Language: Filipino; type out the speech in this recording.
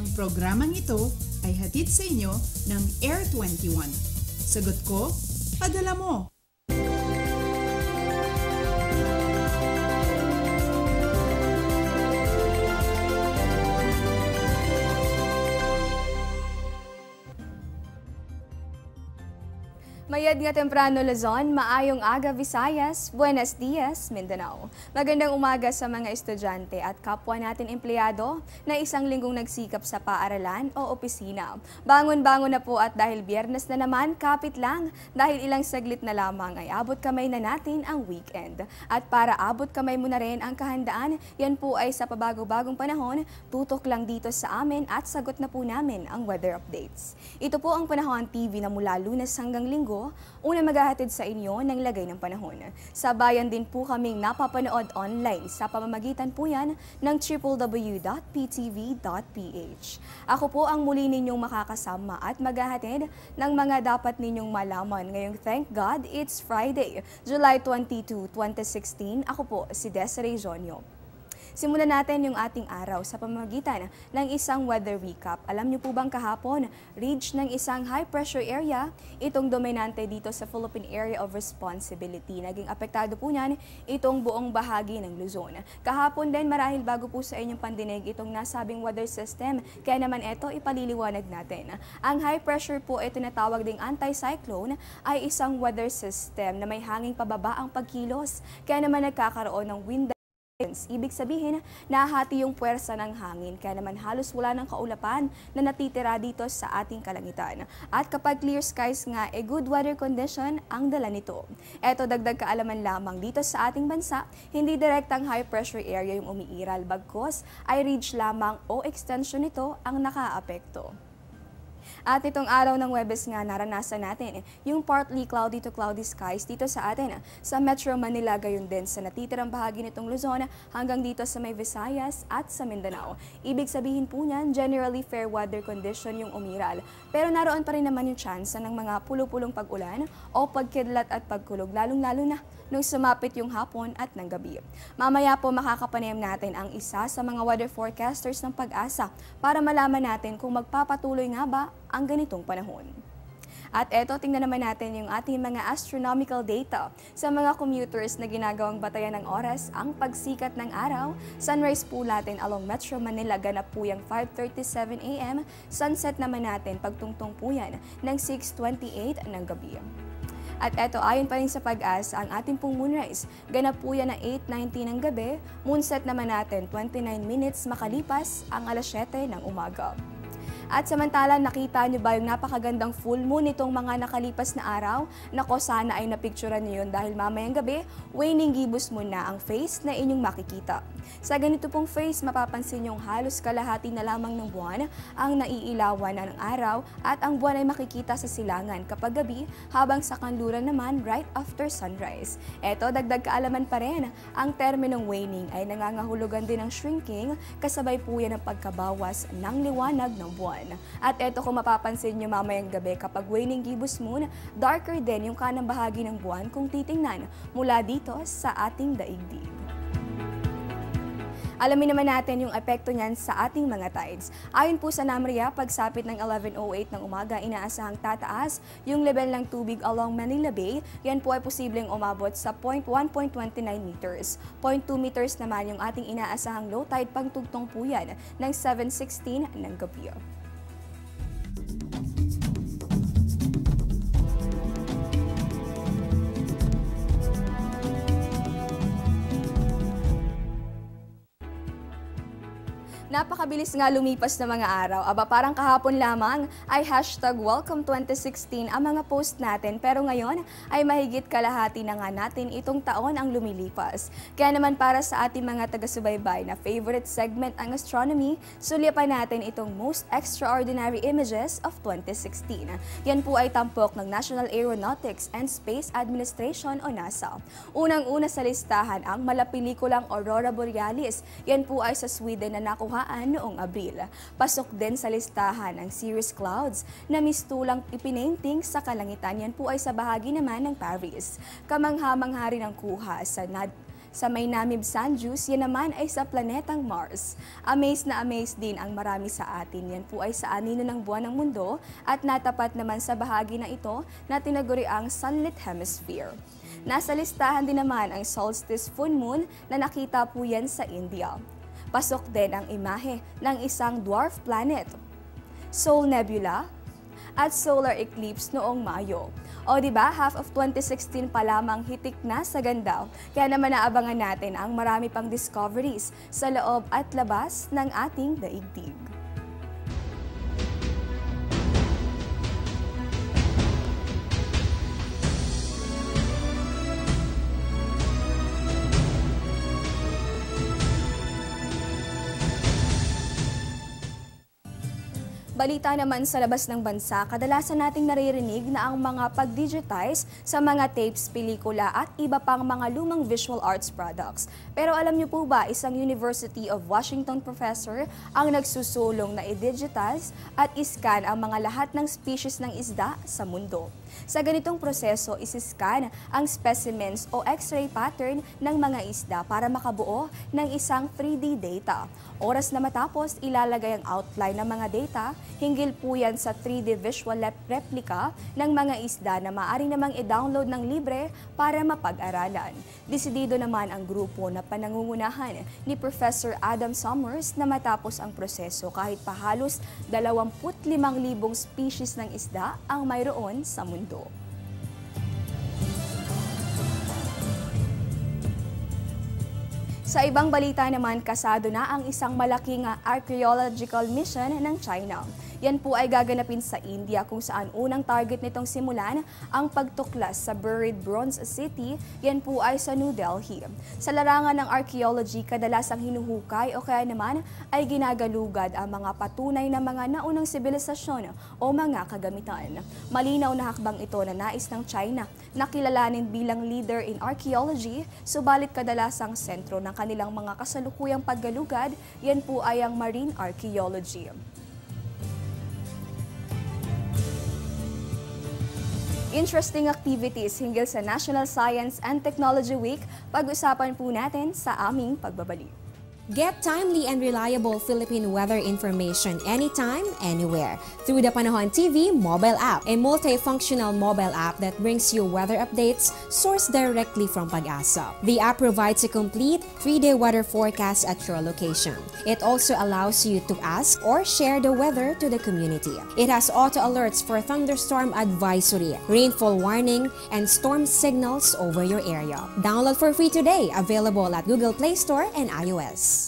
Ang programang ito ay hatid sa inyo ng Air 21. Sagot ko, padala mo! Mayad nga temprano Luzon, maayong aga Visayas, buenos dias Mindanao. Magandang umaga sa mga estudyante at kapwa natin empleyado na isang linggong nagsikap sa paaralan o opisina. Bangon-bangon na po at dahil Biyernes na naman, kapit lang dahil ilang saglit na lamang ay abot kamay na natin ang weekend. At para abot kamay mo na rin ang kahandaan, yan po ay sa pabago-bagong panahon, tutok lang dito sa amin at sagot na po namin ang weather updates. Ito po ang Panahon TV na mula Lunes hanggang Linggo, una maghahatid sa inyo ng lagay ng panahon. Sa bayan din po kaming napapanood online sa pamamagitan po yan ng www.ptv.ph. Ako po ang muli ninyong makakasama at maghahatid ng mga dapat ninyong malaman ngayong Thank God It's Friday, July 22, 2016. Ako po si Desiree Jonio. Simulan natin yung ating araw sa pamamagitan ng isang weather recap. Alam niyo po bang kahapon, ridge ng isang high pressure area, itong dominante dito sa Philippine Area of Responsibility. Naging apektado po niyan itong buong bahagi ng Luzon. Kahapon din marahil bago po sa inyong pandinig itong nasabing weather system, kaya naman ito ipaliliwanag natin. Ang high pressure po ito natawag ding anticyclone ay isang weather system na may hanging pababa ang pagkilos, kaya naman nagkakaroon ng wind. Ibig sabihin, nahati yung puwersa ng hangin, kaya naman halos wala ng kaulapan na natitira dito sa ating kalangitan. At kapag clear skies nga, good weather condition ang dala nito. Eto dagdag kaalaman lamang dito sa ating bansa, hindi direktang high pressure area yung umiiral, bagkos ay ridge lamang o extension nito ang nakaapekto. At itong araw ng Huwebes nga naranasan natin yung partly cloudy to cloudy skies dito sa atin sa Metro Manila, gayon din sa natitirang bahagi nitong Luzon hanggang dito sa may Visayas at sa Mindanao. Ibig sabihin po niyan, generally fair weather condition yung umiral. Pero naroon pa rin naman yung chance ng mga pulo-pulong pag-ulan o pagkidlat at pagkulog, lalong-lalo na nung sumapit yung hapon at ng gabi. Mamaya po makakapanayam natin ang isa sa mga weather forecasters ng Pag-asa para malaman natin kung magpapatuloy nga ba ang ganitong panahon. At eto, tingnan naman natin yung ating mga astronomical data sa mga commuters na ginagawang batayan ng oras ang pagsikat ng araw. Sunrise po natin along Metro Manila, ganap po yung 5:37 AM. Sunset naman natin pagtungtong po yan ng 6:28 ng gabi. At eto, ayon pa rin sa Pag-asa, ang ating pong moonrise, ganap po yan na 8:19 ng gabi. Moonset naman natin 29 minutes makalipas ang alas 7 ng umaga. At samantala, nakita nyo ba yung napakagandang full moon nitong mga nakalipas na araw? Nako, sana ay napicturean nyo yun dahil mamayang gabi, waning gibos mo na ang face na inyong makikita. Sa ganito pong face, mapapansin yung halos kalahati na lamang ng buwan ang naiilawan na ng araw at ang buwan ay makikita sa silangan kapag gabi, habang sa kanluran naman right after sunrise. Eto, dagdag kaalaman pa rin, ang terminong waning ay nangangahulugan din ng shrinking, kasabay po yan ang pagkabawas ng liwanag ng buwan. At eto, kung mapapansin nyo mamayang gabi kapag waning gibbous moon, darker din yung kanang bahagi ng buwan kung titingnan mula dito sa ating daigdig. Alamin naman natin yung epekto niyan sa ating mga tides. Ayon po sa NAMRIA, pagsapit ng 11:08 ng umaga, inaasahang tataas yung level ng tubig along Manila Bay. Yan po ay posibleng umabot sa 1.29 meters. 0.2 meters naman yung ating inaasahang low tide pagtugtong po yan ng 7:16 ng gabi. Napakabilis nga lumipas na mga araw. Aba, parang kahapon lamang ay #WelcomeTwenty16 ang mga post natin. Pero ngayon ay mahigit kalahati na nga natin itong taon ang lumilipas. Kaya naman para sa ating mga taga-subaybay na favorite segment ang astronomy, sulyapan natin itong Most Extraordinary Images of 2016. Yan po ay tampok ng National Aeronautics and Space Administration o NASA. Unang-una sa listahan ang malapelikulang Aurora Borealis. Yan po ay sa Sweden na nakuha noong Abril. Pasok din sa listahan ang cirrus clouds na mistulang ipininting sa kalangitan. Yan po ay sa bahagi naman ng Paris. Kamangha-mangha rin ang kuha Sa may Namib Sanjus, yan naman ay sa planetang Mars. Amaze na amaze din ang marami sa atin. Yan po ay sa anino ng buwan ng mundo at natapat naman sa bahagi na ito na tinaguriang sunlit hemisphere. Nasa listahan din naman ang solstice full moon na nakita po yan sa India. Pasok din ang imahe ng isang dwarf planet, Soul Nebula, at solar eclipse noong Mayo. O diba, half of 2016 pa lamang hitik na sa ganda. Kaya naman naabangan natin ang marami pang discoveries sa loob at labas ng ating daigdig. Balita naman sa labas ng bansa, kadalasan nating naririnig na ang mga pag-digitize sa mga tapes, pelikula at iba pang mga lumang visual arts products. Pero alam niyo po ba, isang University of Washington professor ang nagsusulong na i-digitize at iscan ang mga lahat ng species ng isda sa mundo. Sa ganitong proseso, isiscan ang specimens o X-ray pattern ng mga isda para makabuo ng isang 3D data. Oras na matapos, ilalagay ang outline ng mga data, hinggil po yan sa 3D visual replica ng mga isda na maaari namang i-download ng libre para mapag-aralan. Desidido naman ang grupo na panangungunahan ni Professor Adam Summers na matapos ang proseso kahit pa halos 25,000 species ng isda ang mayroon sa mundo. Sa ibang balita naman, kasado na ang isang malaking archaeological mission ng China. Yan po ay gaganapin sa India kung saan unang target nitong simulan ang pagtuklas sa buried Bronze City. Yan po ay sa New Delhi. Sa larangan ng archaeology, kadalasang hinuhukay o kaya naman ay ginagalugad ang mga patunay ng mga naunang sibilisasyon o mga kagamitan. Malinaw na hakbang ito na nais ng China na kilalanin bilang leader in archaeology, subalit kadalasang sentro ng kanilang mga kasalukuyang paggalugad, yan po ay ang marine archaeology. Interesting activities hinggil sa National Science and Technology Week, pag-usapan po natin sa aming pagbabalik. Get timely and reliable Philippine weather information anytime, anywhere through the Panahon TV mobile app, a multifunctional mobile app that brings you weather updates sourced directly from Pag-asa. The app provides a complete 3-day weather forecast at your location. It also allows you to ask or share the weather to the community. It has auto alerts for thunderstorm advisory, rainfall warning, and storm signals over your area. Download for free today, available at Google Play Store and iOS.